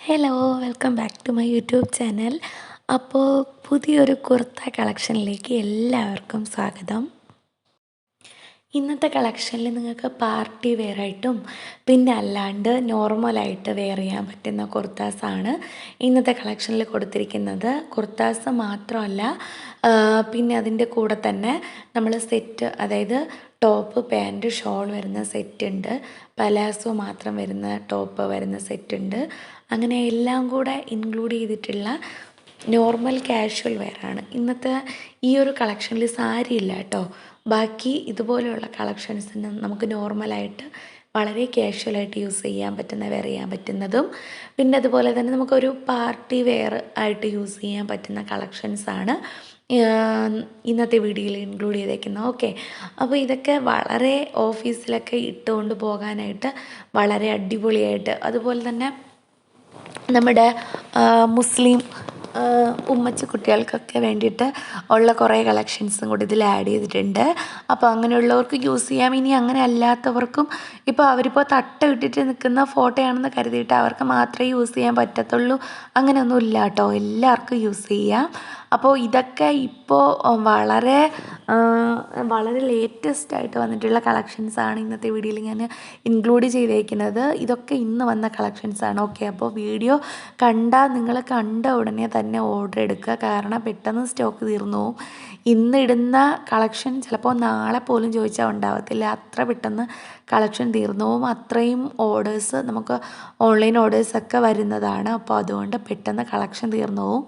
Hello welcome back to my YouTube channel. അപ്പോൾ പുതിയൊരു കുർത്ത കളക്ഷനിലേക്ക് എല്ലാവർക്കും സ്വാഗതം. ഇന്നത്തെ കളക്ഷനിൽ നിങ്ങൾക്ക് പാർട്ടി വെയറായിട്ടും പിന്നെ അല്ലാണ്ട് നോർമലായിട്ട് വെയർ ചെയ്യാൻ പറ്റുന്ന കുർത്താസാണ് ഇന്നത്തെ കളക്ഷനിൽ കൊടുത്തിരിക്കുന്നത്. കുർത്താസ് മാത്രമല്ല, പിന്നെ അതിൻ്റെ കൂടെ തന്നെ നമ്മൾ സെറ്റ്, അതായത് ടോപ്പ്, പാൻറ്റ്, ഷോൾ വരുന്ന സെറ്റുണ്ട്, പലാസോ മാത്രം വരുന്ന ടോപ്പ് വരുന്ന സെറ്റുണ്ട്. അങ്ങനെ എല്ലാം കൂടെ ഇൻക്ലൂഡ് ചെയ്തിട്ടുള്ള നോർമൽ കാഷ്വൽ വെയറാണ് ഇന്നത്തെ ഈ ഒരു കളക്ഷനിൽ. സാരി ഇല്ല കേട്ടോ. ബാക്കി ഇതുപോലെയുള്ള കളക്ഷൻസിന് നമുക്ക് നോർമലായിട്ട് വളരെ കാഷ്വലായിട്ട് യൂസ് ചെയ്യാൻ പറ്റുന്ന, വെയർ ചെയ്യാൻ പറ്റുന്നതും പിന്നെ അതുപോലെ തന്നെ നമുക്കൊരു പാർട്ടി വെയർ ആയിട്ട് യൂസ് ചെയ്യാൻ പറ്റുന്ന കളക്ഷൻസാണ് ഇന്നത്തെ വീഡിയോയിൽ ഇൻക്ലൂഡ് ചെയ്തേക്കുന്നത്. ഓക്കെ, അപ്പോൾ ഇതൊക്കെ വളരെ ഓഫീസിലൊക്കെ ഇട്ടുകൊണ്ട് പോകാനായിട്ട് വളരെ അടിപൊളിയായിട്ട്, അതുപോലെ തന്നെ നമ്മുടെ മുസ്ലിം ഉമ്മച്ചി കുട്ടികൾക്കൊക്കെ വേണ്ടിയിട്ട് ഉള്ള കുറേ കളക്ഷൻസും കൂടി ഇതിൽ ആഡ് ചെയ്തിട്ടുണ്ട്. അപ്പോൾ അങ്ങനെയുള്ളവർക്ക് യൂസ് ചെയ്യാം. ഇനി അങ്ങനെ അല്ലാത്തവർക്കും, ഇപ്പോൾ അവരിപ്പോൾ തട്ട ഇട്ടിട്ട് നിൽക്കുന്ന ഫോട്ടോയാണെന്ന് കരുതിയിട്ട് അവർക്ക് മാത്രമേ യൂസ് ചെയ്യാൻ പറ്റത്തുള്ളൂ, അങ്ങനെയൊന്നും ഇല്ല കേട്ടോ, എല്ലാവർക്കും യൂസ് ചെയ്യാം. അപ്പോൾ ഇതൊക്കെ ഇപ്പോൾ വളരെ ലേറ്റസ്റ്റ് ആയിട്ട് വന്നിട്ടുള്ള കളക്ഷൻസാണ് ഇന്നത്തെ വീഡിയോയിൽ ഞാൻ ഇൻക്ലൂഡ് ചെയ്തേക്കുന്നത്. ഇതൊക്കെ ഇന്ന് വന്ന കളക്ഷൻസാണ്. ഓക്കെ, അപ്പോൾ വീഡിയോ കണ്ടാൽ നിങ്ങൾ കണ്ട ഉടനെ തന്നെ ഓർഡർ എടുക്കുക, കാരണം പെട്ടെന്ന് സ്റ്റോക്ക് തീർന്നു പോവും. ഇന്ന് ഇടുന്ന കളക്ഷൻ ചിലപ്പോൾ നാളെ പോലും ചോദിച്ചാൽ ഉണ്ടാവത്തില്ല, അത്ര പെട്ടെന്ന് കളക്ഷൻ തീർന്നു പോവും. അത്രയും ഓർഡേഴ്സ് നമുക്ക് ഓൺലൈൻ ഓർഡേഴ്സൊക്കെ വരുന്നതാണ്. അപ്പോൾ അതുകൊണ്ട് പെട്ടെന്ന് കളക്ഷൻ തീർന്നു പോവും.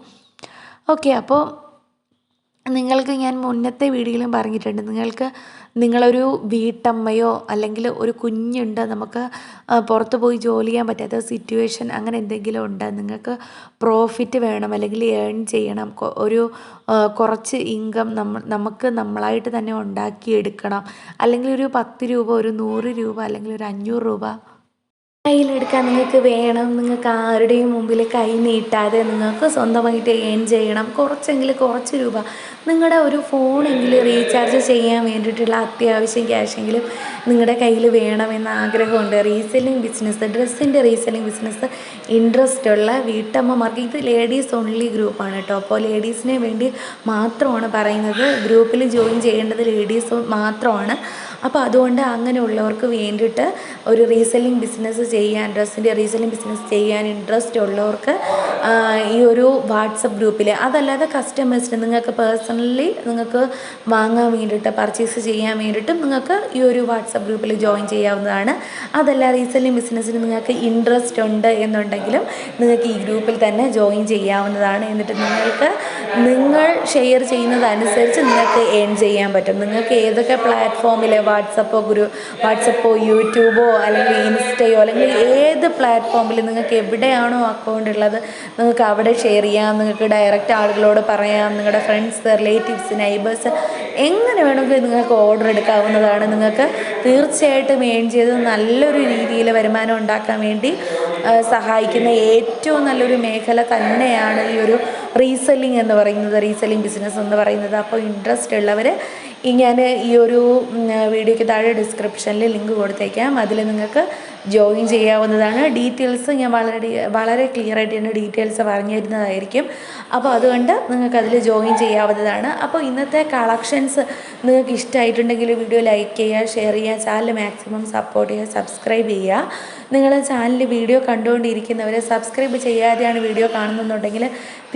ഓക്കെ, അപ്പോൾ നിങ്ങൾക്ക് ഞാൻ മുന്നത്തെ വീഡിയോയിലും പറഞ്ഞിട്ടുണ്ട്, നിങ്ങളൊരു വീട്ടമ്മയോ അല്ലെങ്കിൽ ഒരു കുഞ്ഞുണ്ട്, നമുക്ക് പുറത്ത് പോയി ജോലി ചെയ്യാൻ പറ്റാത്ത സിറ്റുവേഷൻ, അങ്ങനെ എന്തെങ്കിലും ഉണ്ട്, നിങ്ങൾക്ക് പ്രോഫിറ്റ് വേണം അല്ലെങ്കിൽ ഏൺ ചെയ്യണം, കുറച്ച് ഇൻകം നമുക്ക് നമ്മളായിട്ട് തന്നെ ഉണ്ടാക്കിയെടുക്കണം, അല്ലെങ്കിൽ ഒരു 10 രൂപ, ഒരു 100 രൂപ, അല്ലെങ്കിൽ ഒരു 500 രൂപ കയ്യിലെടുക്കാൻ നിങ്ങൾക്ക് വേണം. നിങ്ങൾക്ക് ആരുടെയും മുമ്പിൽ കൈ നീട്ടാതെ നിങ്ങൾക്ക് സ്വന്തമായിട്ട് ഏൺ ചെയ്യണം. കുറച്ച് രൂപ നിങ്ങളുടെ ഒരു ഫോണെങ്കിലും റീചാർജ് ചെയ്യാൻ വേണ്ടിയിട്ടുള്ള അത്യാവശ്യം ക്യാഷെങ്കിലും നിങ്ങളുടെ കയ്യിൽ വേണമെന്ന ആഗ്രഹമുണ്ട്. റീസെല്ലിംഗ് ബിസിനസ്, ഡ്രസ്സിൻ്റെ റീസെല്ലിംഗ് ബിസിനസ് ഇൻട്രസ്റ്റ് ഉള്ള വീട്ടമ്മമാർക്ക്, ഇത് ലേഡീസ് ഓൺലി ഗ്രൂപ്പാണ് കേട്ടോ. അപ്പോൾ ലേഡീസിനെ വേണ്ടി മാത്രമാണ് പറയുന്നത്. ഗ്രൂപ്പിൽ ജോയിൻ ചെയ്യേണ്ടത് ലേഡീസ് മാത്രമാണ്. അപ്പോൾ അതുകൊണ്ട് അങ്ങനെയുള്ളവർക്ക് വേണ്ടിയിട്ട് ഒരു റീസെല്ലിംഗ് ബിസിനസ് ചെയ്യാൻ, ഡ്രസ്സിൻ്റെ റീസെല്ലിംഗ് ബിസിനസ് ചെയ്യാൻ ഇൻട്രസ്റ്റ് ഉള്ളവർക്ക് ഈ ഒരു വാട്സപ്പ് ഗ്രൂപ്പിൽ, അതല്ലാതെ കസ്റ്റമേഴ്സിന് നിങ്ങൾക്ക് പേഴ്സണലി നിങ്ങൾക്ക് വാങ്ങാൻ വേണ്ടിയിട്ട്, പർച്ചേസ് ചെയ്യാൻ വേണ്ടിയിട്ടും നിങ്ങൾക്ക് ഈ ഒരു വാട്സപ്പ് ഗ്രൂപ്പിൽ ജോയിൻ ചെയ്യാവുന്നതാണ്. അതല്ല, റീസെല്ലിംഗ് ബിസിനസ്സിന് നിങ്ങൾക്ക് ഇൻട്രസ്റ്റ് ഉണ്ട് എന്നുണ്ടെങ്കിലും നിങ്ങൾക്ക് ഈ ഗ്രൂപ്പിൽ തന്നെ ജോയിൻ ചെയ്യാവുന്നതാണ്. എന്നിട്ട് നിങ്ങൾ ഷെയർ ചെയ്യുന്നതനുസരിച്ച് നിങ്ങൾക്ക് ഏൺ ചെയ്യാൻ പറ്റും. നിങ്ങൾക്ക് ഏതൊക്കെ പ്ലാറ്റ്ഫോമിൽ, വാട്സപ്പോ യൂട്യൂബോ അല്ലെങ്കിൽ ഇൻസ്റ്റയോ അല്ലെങ്കിൽ ഏത് പ്ലാറ്റ്ഫോമിൽ നിങ്ങൾക്ക് എവിടെയാണോ അക്കൗണ്ട് ഉള്ളത് നിങ്ങൾക്ക് അവിടെ ഷെയർ ചെയ്യാം. നിങ്ങൾക്ക് ഡയറക്റ്റ് ആളുകളോട് പറയാം. നിങ്ങളുടെ ഫ്രണ്ട്സ്, റിലേറ്റീവ്സ്, നൈബേഴ്സ്, എങ്ങനെ വേണമെങ്കിലും നിങ്ങൾക്ക് ഓർഡർ എടുക്കാവുന്നതാണ്. നിങ്ങൾക്ക് തീർച്ചയായിട്ടും ഏൺ ചെയ്ത് നല്ലൊരു രീതിയിൽ വരുമാനം ഉണ്ടാക്കാൻ വേണ്ടി സഹായിക്കുന്ന ഏറ്റവും നല്ലൊരു മേഖല തന്നെയാണ് ഈ ഒരു റീസെല്ലിംഗ് എന്ന് പറയുന്നത്, റീസെല്ലിംഗ് ബിസിനസ് എന്ന് പറയുന്നത്. അപ്പോൾ ഇൻട്രസ്റ്റ് ഉള്ളവർ ഞാൻ ഈ ഒരു വീഡിയോയ്ക്ക് താഴെ ഡിസ്ക്രിപ്ഷനിൽ ലിങ്ക് കൊടുത്തേക്കാം, അതിൽ നിങ്ങൾക്ക് ജോയിൻ ചെയ്യാവുന്നതാണ്. ഡീറ്റെയിൽസ് ഞാൻ വളരെ ക്ലിയറായിട്ട് തന്നെ ഡീറ്റെയിൽസ് പറഞ്ഞു തരുന്നതായിരിക്കും. അപ്പോൾ അതുകൊണ്ട് നിങ്ങൾക്ക് അതിൽ ജോയിൻ ചെയ്യാവുന്നതാണ്. അപ്പോൾ ഇന്നത്തെ കളക്ഷൻസ് നിങ്ങൾക്ക് ഇഷ്ടമായിട്ടുണ്ടെങ്കിൽ വീഡിയോ ലൈക്ക് ചെയ്യുക, ഷെയർ ചെയ്യുക, ചാനൽ മാക്സിമം സപ്പോർട്ട് ചെയ്യുക, സബ്സ്ക്രൈബ് ചെയ്യുക. നിങ്ങൾ ചാനൽ വീഡിയോ കണ്ടുകൊണ്ടിരിക്കുന്നവർ സബ്സ്ക്രൈബ് ചെയ്യാതെയാണ് വീഡിയോ കാണുന്നുണ്ടെങ്കിൽ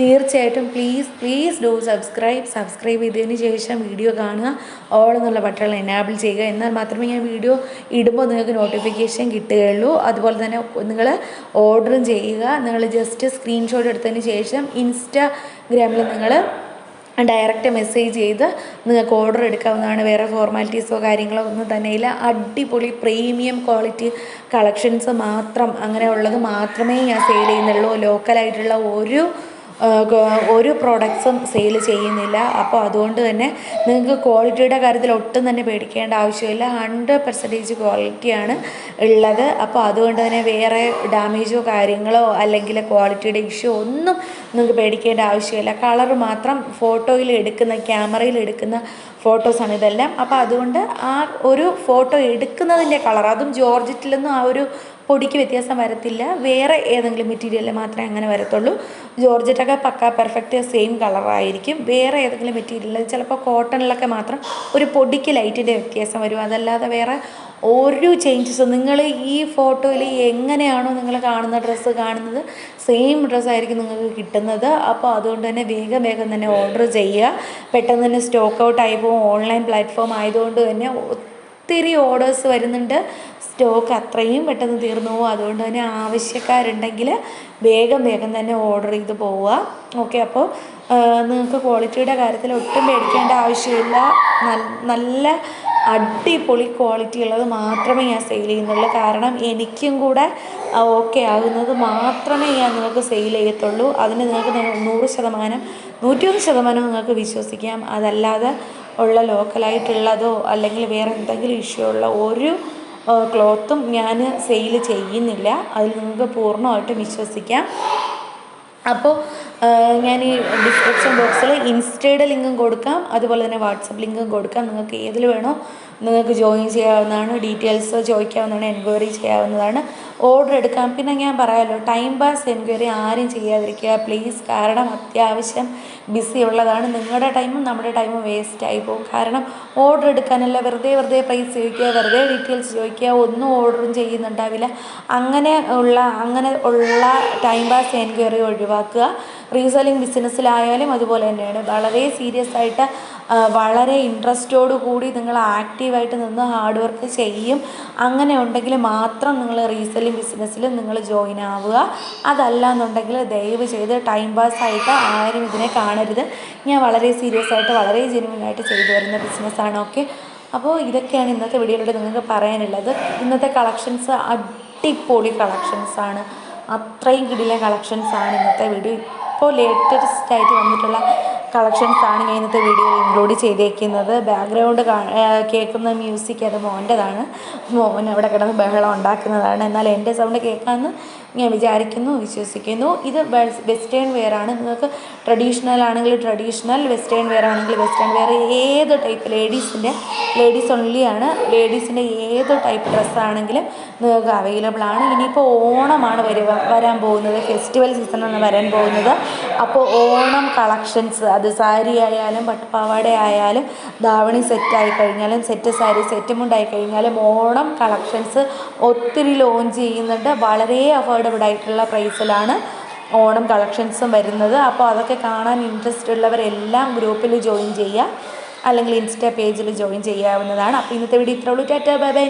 തീർച്ചയായിട്ടും പ്ലീസ് ഡു സബ്സ്ക്രൈബ് ചെയ്തതിന് ശേഷം വീഡിയോ കാണുക. ഓൾ എന്നുള്ള ബട്ടൺ എനാബിൾ ചെയ്യുക. എന്നാൽ മാത്രമേ ഞാൻ വീഡിയോ ഇടുമ്പോൾ നിങ്ങൾക്ക് നോട്ടിഫിക്കേഷൻ കിട്ടുകയുള്ളൂ. അതുപോലെ തന്നെ നിങ്ങൾ ഓർഡറും ചെയ്യുക. നിങ്ങൾ ജസ്റ്റ് സ്ക്രീൻഷോട്ട് എടുത്തതിന് ശേഷം ഇൻസ്റ്റാഗ്രാമിൽ നിങ്ങൾ ഡയറക്റ്റ് മെസ്സേജ് ചെയ്ത് നിങ്ങൾക്ക് ഓർഡർ എടുക്കാവുന്നതാണ്. വേറെ ഫോർമാലിറ്റീസോ കാര്യങ്ങളോ ഒന്നും തന്നെയില്ല. അടിപൊളി പ്രീമിയം ക്വാളിറ്റി കളക്ഷൻസ് മാത്രം, അങ്ങനെയുള്ളത് മാത്രമേ ഞാൻ സെയിൽ ചെയ്യുന്നുള്ളൂ. ലോക്കലായിട്ടുള്ള ഒരു പ്രോഡക്ട്സും സെയിൽ ചെയ്യുന്നില്ല. അപ്പോൾ അതുകൊണ്ട് തന്നെ നിങ്ങൾക്ക് ക്വാളിറ്റിയുടെ കാര്യത്തിൽ ഒട്ടും തന്നെ പേടിക്കേണ്ട ആവശ്യമില്ല. 100% ക്വാളിറ്റിയാണ് ഉള്ളത്. അപ്പോൾ അതുകൊണ്ട് തന്നെ വേറെ ഡാമേജോ കാര്യങ്ങളോ അല്ലെങ്കിൽ ക്വാളിറ്റിയുടെ ഇഷ്യൂ ഒന്നും നിങ്ങൾക്ക് പേടിക്കേണ്ട ആവശ്യമില്ല. കളർ മാത്രം ക്യാമറയിൽ എടുക്കുന്ന ഫോട്ടോസാണ് ഇതെല്ലാം. അപ്പോൾ അതുകൊണ്ട് ആ ഒരു ഫോട്ടോ എടുക്കുന്നതിൻ്റെ കളർ, അതും ജോർജറ്റിലൊന്നും ആ ഒരു പൊടിക്ക് വ്യത്യാസം വരത്തില്ല. വേറെ ഏതെങ്കിലും മെറ്റീരിയലിൽ മാത്രമേ അങ്ങനെ വരത്തുള്ളൂ. ജോർജറ്റൊക്കെ പക്ക പെർഫെക്റ്റ് സെയിം കളറായിരിക്കും. വേറെ ഏതെങ്കിലും മെറ്റീരിയൽ ചിലപ്പോൾ കോട്ടണിലൊക്കെ മാത്രം ഒരു പൊടിക്ക് ലൈറ്റിൻ്റെ വ്യത്യാസം വരും. അതല്ലാതെ വേറെ ഒരു ചേഞ്ചസും നിങ്ങൾ ഈ ഫോട്ടോയിൽ എങ്ങനെയാണോ നിങ്ങൾ കാണുന്ന ഡ്രസ്സ് കാണുന്നത് സെയിം ഡ്രസ്സായിരിക്കും നിങ്ങൾക്ക് കിട്ടുന്നത്. അപ്പോൾ അതുകൊണ്ട് തന്നെ വേഗം തന്നെ ഓർഡർ ചെയ്യുക. പെട്ടെന്ന് തന്നെ സ്റ്റോക്ക് ഔട്ട് ആയി പോകും. ഓൺലൈൻ പ്ലാറ്റ്ഫോം ആയതുകൊണ്ട് തന്നെ ഒത്തിരി ഓർഡേഴ്സ് വരുന്നുണ്ട്. സ്റ്റോക്ക് അത്രയും പെട്ടെന്ന് തീർന്നു പോകും. അതുകൊണ്ട് തന്നെ ആവശ്യക്കാരുണ്ടെങ്കിൽ വേഗം തന്നെ ഓർഡർ ചെയ്ത് പോവുക. ഓക്കെ, അപ്പോൾ നിങ്ങൾക്ക് ക്വാളിറ്റിയുടെ കാര്യത്തിൽ ഒട്ടും പേടിക്കേണ്ട ആവശ്യമില്ല. നല്ല അടിപൊളി ക്വാളിറ്റി ഉള്ളത് മാത്രമേ ഞാൻ സെയിൽ ചെയ്യുന്നുള്ളൂ. കാരണം എനിക്കും കൂടെ ഓക്കെ ആകുന്നത് മാത്രമേ ഞാൻ നിങ്ങൾക്ക് സെയിൽ ചെയ്യത്തുള്ളൂ. അതിന് നിങ്ങൾക്ക് 100%, 101% നിങ്ങൾക്ക് വിശ്വസിക്കാം. അതല്ലാതെ ഉള്ള ലോക്കലായിട്ടുള്ളതോ അല്ലെങ്കിൽ വേറെ എന്തെങ്കിലും ഇഷ്യൂ ഉള്ള ഒരു ക്ലോത്തും ഞാൻ സെയിൽ ചെയ്യുന്നില്ല. അതിൽ നിങ്ങൾക്ക് പൂർണ്ണമായിട്ടും വിശ്വസിക്കാം. അപ്പോൾ ഞാൻ ഈ ഡിസ്ക്രിപ്ഷൻ ബോക്സിൽ ഇൻസ്റ്റയുടെ ലിങ്കും കൊടുക്കാം, അതുപോലെ തന്നെ വാട്സപ്പ് ലിങ്കും കൊടുക്കാം. നിങ്ങൾക്ക് ഏതിൽ വേണോ നിങ്ങൾക്ക് ജോയിൻ ചെയ്യാവുന്നതാണ്. ഡീറ്റെയിൽസ് ചോദിക്കാവുന്നതാണ്, എൻക്വയറി ചെയ്യാവുന്നതാണ്, ഓർഡർ എടുക്കാം. പിന്നെ ഞാൻ പറയാമല്ലോ, ടൈം പാസ് എൻക്വയറി ആരും ചെയ്യാതിരിക്കുക പ്ലീസ്. കാരണം അത്യാവശ്യം ബിസി ഉള്ളതാണ്. നിങ്ങളുടെ ടൈമും നമ്മുടെ ടൈമും വേസ്റ്റായി പോകും. കാരണം ഓർഡർ എടുക്കാനല്ല, വെറുതെ പ്രൈസ് ചോദിക്കുക, വെറുതെ ഡീറ്റെയിൽസ് ചോദിക്കുക, ഒന്നും ഓർഡറും ചെയ്യുന്നുണ്ടാവില്ല. അങ്ങനെ ഉള്ള ടൈം പാസ് എൻക്വയറി ഒഴിവാക്കുക. റീസെല്ലിംഗ് ബിസിനസ്സിലായാലും അതുപോലെ തന്നെയാണ്. വളരെ സീരിയസ് ആയിട്ട് വളരെ ഇൻട്രസ്റ്റോടു കൂടി നിങ്ങൾ ആക്റ്റീവായിട്ട് നിന്ന് ഹാർഡ് വർക്ക് ചെയ്യും. അങ്ങനെ ഉണ്ടെങ്കിൽ മാത്രം നിങ്ങൾ റീസെല്ലിംഗ് ബിസിനസ്സിൽ നിങ്ങൾ ജോയിൻ ആവുക. അതല്ല എന്നുണ്ടെങ്കിൽ ദയവ് ചെയ്ത് ടൈം പാസ്സായിട്ട് ആരും ഇതിനെ കാണരുത്. ഞാൻ വളരെ സീരിയസ് ആയിട്ട് വളരെ ജെന്യുവനായിട്ട് ചെയ്തു വരുന്ന ബിസിനസ്സാണ്. ഓക്കെ, അപ്പോൾ ഇതൊക്കെയാണ് ഇന്നത്തെ വീഡിയോയിലൂടെ നിങ്ങൾക്ക് പറയാനുള്ളത്. ഇന്നത്തെ കളക്ഷൻസ് അടിപൊളി കളക്ഷൻസാണ്. അത്രയും കിടിലൻ കളക്ഷൻസാണ് ഇന്നത്തെ വീഡിയോ. ഇപ്പോൾ ലേറ്റസ്റ്റ് ആയിട്ട് വന്നിട്ടുള്ള കളക്ഷൻസാണ് ഞാൻ ഇന്നത്തെ വീഡിയോയിൽ ഇൻക്ലൂഡ് ചെയ്തേക്കുന്നത്. ബാക്ക്ഗ്രൗണ്ട് കേൾക്കുന്ന മ്യൂസിക് അത് മോൻ്റെതാണ്. മോൻ അവിടെ കിടന്ന് ബഹളം ഉണ്ടാക്കുന്നതാണ്. എന്നാൽ എൻ്റെ സൗണ്ട് കേൾക്കാമെന്ന് ഞാൻ വിചാരിക്കുന്നു, വിശ്വസിക്കുന്നു. ഇത് വെസ്റ്റേൺ വെയറാണ്. നിങ്ങൾക്ക് ട്രഡീഷണൽ ആണെങ്കിൽ ട്രഡീഷണൽ, വെസ്റ്റേൺ വെയർ ആണെങ്കിൽ വെസ്റ്റേൺ വെയർ, ഏത് ടൈപ്പ് ലേഡീസ് ഓൺലി ആണ്. ലേഡീസിൻ്റെ ഏത് ടൈപ്പ് ഡ്രസ്സാണെങ്കിലും നിങ്ങൾക്ക് അവൈലബിൾ ആണ്. ഇനിയിപ്പോൾ ഓണമാണ് വരാൻ പോകുന്നത്, ഫെസ്റ്റിവൽ സീസണാണ് വരാൻ പോകുന്നത്. അപ്പോൾ ഓണം കളക്ഷൻസ്, അത് സാരി ആയാലും പട്ടുപാവാട ആയാലും ധാവണി സെറ്റായി കഴിഞ്ഞാലും സെറ്റ് സാരി സെറ്റ് മുണ്ടായി കഴിഞ്ഞാലും ഓണം കളക്ഷൻസ് ഒത്തിരി ലോഞ്ച് ചെയ്യുന്നുണ്ട്. വളരെ അഫോർഡബിൾ ആയിട്ടുള്ള പ്രൈസിലാണ് ഓണം കളക്ഷൻസും വരുന്നത്. അപ്പോൾ അതൊക്കെ കാണാൻ ഇൻട്രസ്റ്റ് ഉള്ളവരെല്ലാം ഗ്രൂപ്പിൽ ജോയിൻ ചെയ്യുക, അല്ലെങ്കിൽ ഇൻസ്റ്റാ പേജിൽ ജോയിൻ ചെയ്യാവുന്നതാണ്. അപ്പോൾ ഇന്നത്തെ വീഡിയോ ഇത്രേ ഉള്ളൂ. Tata, bye bye.